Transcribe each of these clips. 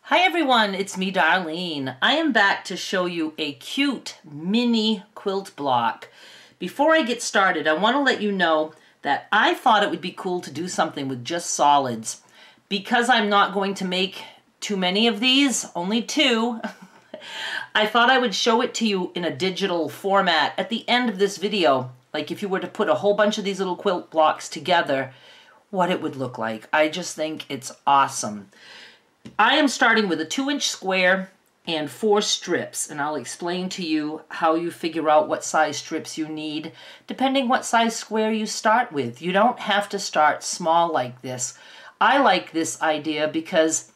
Hi everyone, it's me Darlene. I am back to show you a cute mini quilt block. Before I get started, I want to let you know that I thought it would be cool to do something with just solids. Because I'm not going to make too many of these, only two, I thought I would show it to you in a digital format at the end of this video. Like if you were to put a whole bunch of these little quilt blocks together, what it would look like. I just think it's awesome. I am starting with a 2-inch square and 4 strips, and I'll explain to you how you figure out what size strips you need depending what size square you start with. You don't have to start small like this. I like this idea because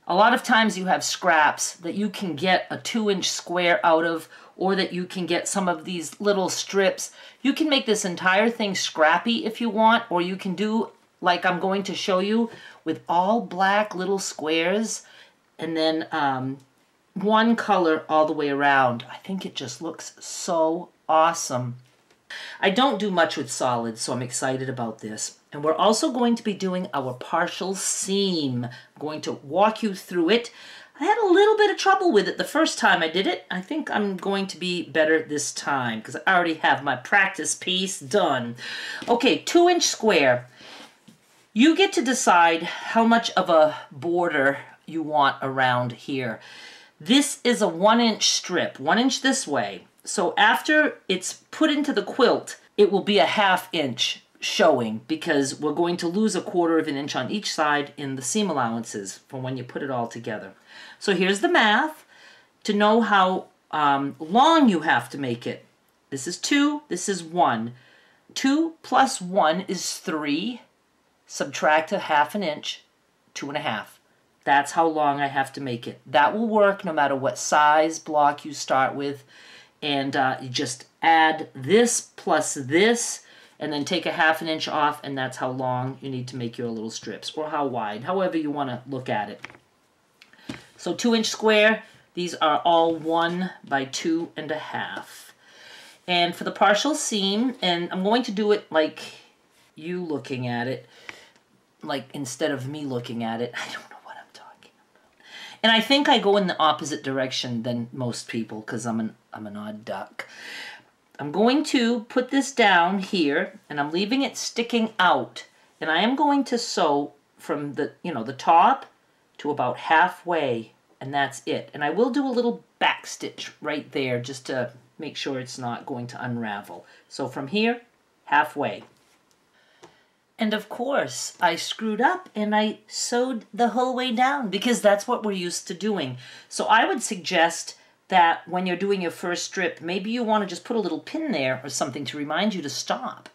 a lot of times you have scraps that you can get a 2-inch square out of, or that you can get some of these little strips. You can make this entire thing scrappy if you want, or you can do like I'm going to show you with all black little squares and then one color all the way around. I think it just looks so awesome. I don't do much with solids, so I'm excited about this. And we're also going to be doing our partial seam. I'm going to walk you through it. I had a little bit of trouble with it the first time I did it. I think I'm going to be better this time because I already have my practice piece done. Okay, 2-inch square. You get to decide how much of a border you want around here. This is a 1-inch strip, 1 inch this way. So after it's put into the quilt, it will be a 1/2 inch showing because we're going to lose a 1/4 of an inch on each side in the seam allowances from when you put it all together. So here's the math to know how long you have to make it. This is 2, this is 1. 2 plus 1 is 3. Subtract a 1/2 inch, 2.5. That's how long I have to make it. That will work no matter what size block you start with. And you just add this plus this, and then take a 1/2 inch off, and that's how long you need to make your little strips, or how wide, however you want to look at it. So 2-inch square, these are all 1 by 2.5. And for the partial seam, and I'm going to do it like you looking at it, like instead of me looking at it. I don't know what I'm talking about. And I think I go in the opposite direction than most people because I'm an odd duck. I'm going to put this down here, and I'm leaving it sticking out. And I am going to sew from the, the top to about halfway, and that's it. And I will do a little back stitch right there just to make sure it's not going to unravel. So from here, halfway. And of course, I screwed up and I sewed the whole way down because that's what we're used to doing. So I would suggest that when you're doing your first strip, maybe you want to just put a little pin there or something to remind you to stop.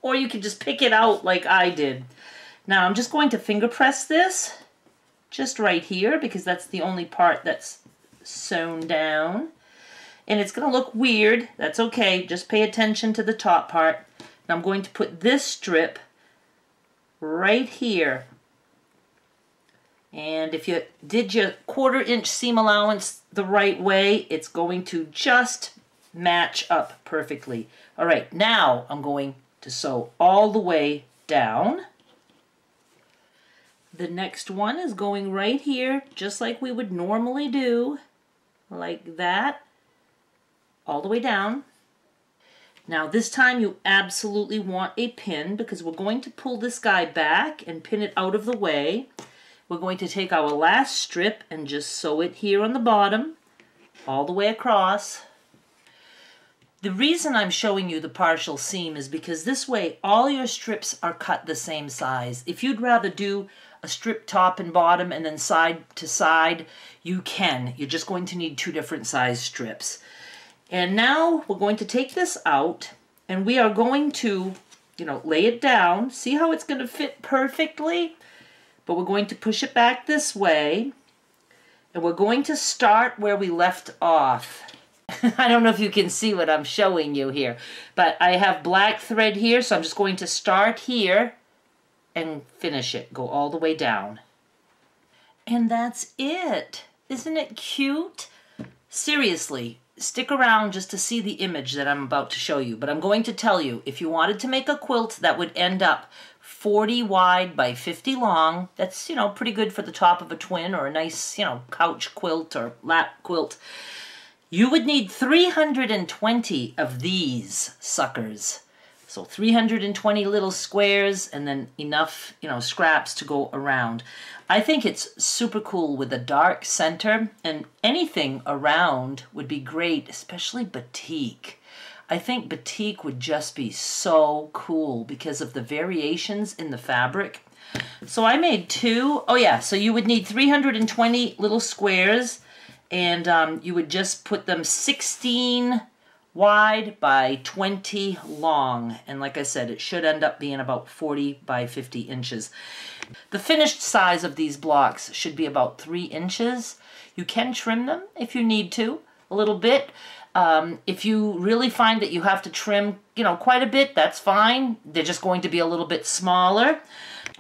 Or you can just pick it out like I did. Now I'm just going to finger press this just right here because that's the only part that's sewn down. And it's going to look weird. That's okay. Just pay attention to the top part. Now I'm going to put this strip right here, and if you did your 1/4 inch seam allowance the right way, it's going to just match up perfectly. All right, now I'm going to sew all the way down. The next one is going right here, just like we would normally do, like that, all the way down. Now this time you absolutely want a pin because we're going to pull this guy back and pin it out of the way. We're going to take our last strip and just sew it here on the bottom, all the way across. The reason I'm showing you the partial seam is because this way all your strips are cut the same size. If you'd rather do a strip top and bottom and then side to side, you can. You're just going to need 2 different size strips. And now we're going to take this out, and we are going to, lay it down. See how it's going to fit perfectly? But we're going to push it back this way, and we're going to start where we left off. I don't know if you can see what I'm showing you here, but I have black thread here, so I'm just going to start here and finish it. Go all the way down. And that's it. Isn't it cute? Seriously. Stick around just to see the image that I'm about to show you. But I'm going to tell you, if you wanted to make a quilt that would end up 40 wide by 50 long. That's, you know, pretty good for the top of a twin or a nice, you know, couch quilt or lap quilt. You would need 320 of these suckers. So 320 little squares and then enough, you know, scraps to go around. I think it's super cool with a dark center, and anything around would be great, especially batik. I think batik would just be so cool because of the variations in the fabric. So I made two. Oh yeah, so you would need 320 little squares, and you would just put them 16 wide by 20 long. And like I said, it should end up being about 40 by 50 inches. The finished size of these blocks should be about 3 inches. You can trim them if you need to, a little bit. If you really find that you have to trim, you know, quite a bit, that's fine. They're just going to be a little bit smaller.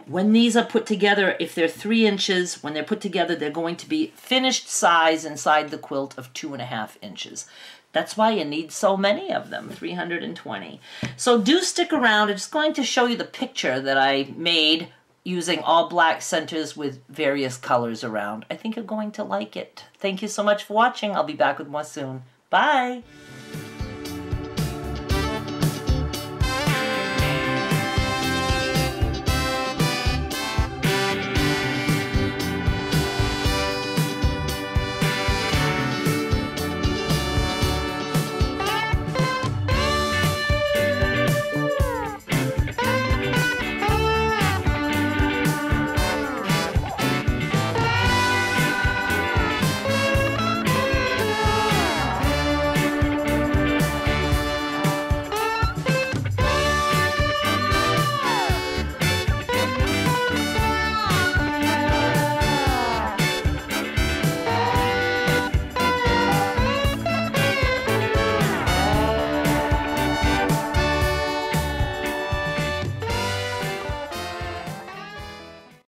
When these are put together, if they're 3 inches, when they're put together, they're going to be finished size inside the quilt of 2.5 inches. That's why you need so many of them, 320. So do stick around. I'm just going to show you the picture that I made using all black centers with various colors around. I think you're going to like it. Thank you so much for watching. I'll be back with more soon. Bye.